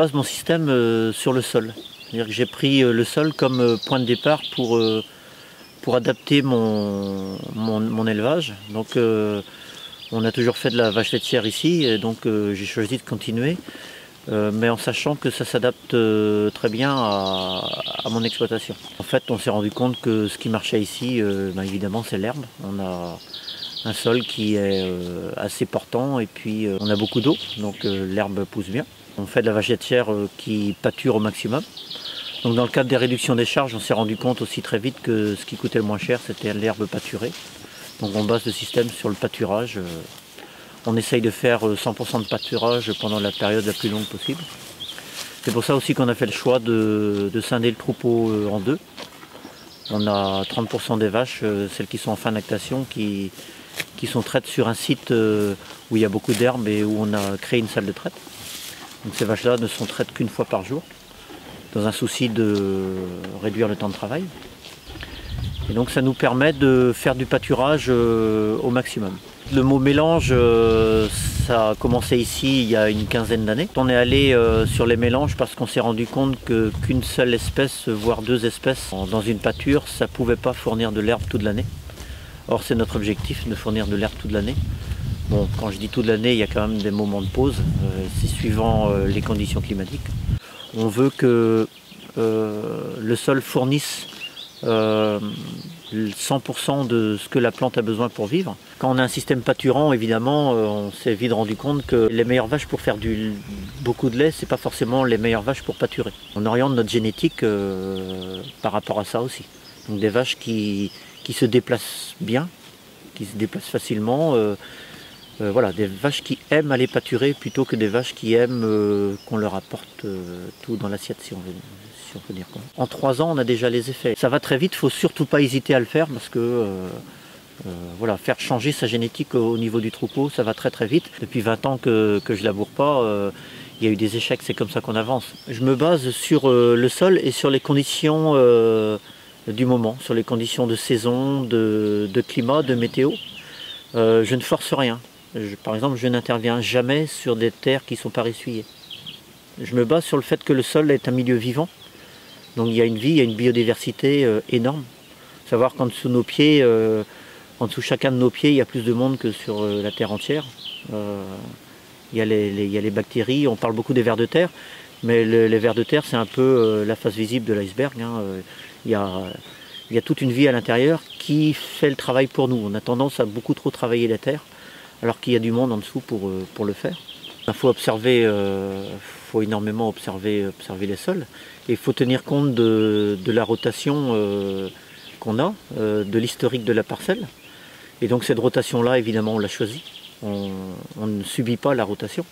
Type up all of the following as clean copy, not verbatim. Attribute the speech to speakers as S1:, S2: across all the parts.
S1: base mon système sur le sol. C'est-à-dire que j'ai pris le sol comme point de départ pour adapter mon élevage. Donc on a toujours fait de la vache laitière ici, et donc j'ai choisi de continuer, mais en sachant que ça s'adapte très bien à mon exploitation. En fait, on s'est rendu compte que ce qui marchait ici, évidemment, c'est l'herbe. On a un sol qui est assez portant, et puis on a beaucoup d'eau, donc l'herbe pousse bien. On fait de la vache laitière qui pâture au maximum. Donc dans le cadre des réductions des charges, on s'est rendu compte aussi très vite que ce qui coûtait le moins cher, c'était l'herbe pâturée. Donc on base le système sur le pâturage. On essaye de faire 100% de pâturage pendant la période la plus longue possible. C'est pour ça aussi qu'on a fait le choix de scinder le troupeau en deux. On a 30% des vaches, celles qui sont en fin de lactation, qui sont traites sur un site où il y a beaucoup d'herbe et où on a créé une salle de traite. Donc ces vaches-là ne sont traites qu'une fois par jour, dans un souci de réduire le temps de travail. Et donc ça nous permet de faire du pâturage au maximum. Le mot mélange, ça a commencé ici il y a une quinzaine d'années. On est allé sur les mélanges parce qu'on s'est rendu compte qu'une seule espèce, voire deux espèces, dans une pâture, ça ne pouvait pas fournir de l'herbe toute l'année. Or c'est notre objectif de fournir de l'herbe toute l'année. Bon, quand je dis toute l'année, il y a quand même des moments de pause, c'est suivant les conditions climatiques. On veut que le sol fournisse 100% de ce que la plante a besoin pour vivre. Quand on a un système pâturant, évidemment, on s'est vite rendu compte que les meilleures vaches pour faire beaucoup de lait, c'est pas forcément les meilleures vaches pour pâturer. On oriente notre génétique par rapport à ça aussi. Donc des vaches qui se déplacent bien, qui se déplacent facilement. Voilà, des vaches qui aiment aller pâturer plutôt que des vaches qui aiment qu'on leur apporte tout dans l'assiette, si on peut dire. En 3 ans, on a déjà les effets. Ça va très vite, il ne faut surtout pas hésiter à le faire parce que voilà, faire changer sa génétique au niveau du troupeau, ça va très très vite. Depuis 20 ans que je ne laboure pas, il y a eu des échecs, c'est comme ça qu'on avance. Je me base sur le sol et sur les conditions du moment, sur les conditions de saison, de climat, de météo. Je ne force rien. Par exemple, je n'interviens jamais sur des terres qui ne sont pas ressuyées. Je me base sur le fait que le sol est un milieu vivant. Donc il y a une vie, il y a une biodiversité énorme. Savoir qu'en dessous de nos pieds, en dessous chacun de nos pieds, il y a plus de monde que sur la terre entière. Il y a les bactéries, on parle beaucoup des vers de terre, mais les vers de terre, c'est un peu la face visible de l'iceberg. Il y a toute une vie à l'intérieur qui fait le travail pour nous. On a tendance à beaucoup trop travailler la terre, alors qu'il y a du monde en dessous pour le faire. Il faut observer, faut énormément observer les sols. Et il faut tenir compte de la rotation qu'on a, de l'historique de la parcelle. Et donc cette rotation-là, évidemment, on l'a choisie. On ne subit pas la rotation.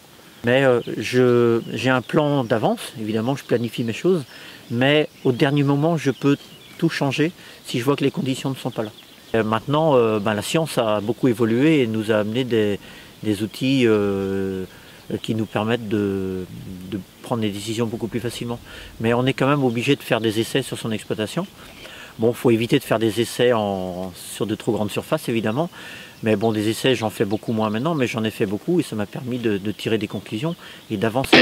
S1: Mais j'ai un plan d'avance, évidemment, je planifie mes choses. Mais au dernier moment, je peux tout changer si je vois que les conditions ne sont pas là. Maintenant, la science a beaucoup évolué et nous a amené des outils qui nous permettent de prendre des décisions beaucoup plus facilement. Mais on est quand même obligé de faire des essais sur son exploitation. Bon, il faut éviter de faire des essais sur de trop grandes surfaces, évidemment. Mais bon, des essais, j'en fais beaucoup moins maintenant, mais j'en ai fait beaucoup et ça m'a permis de tirer des conclusions et d'avancer.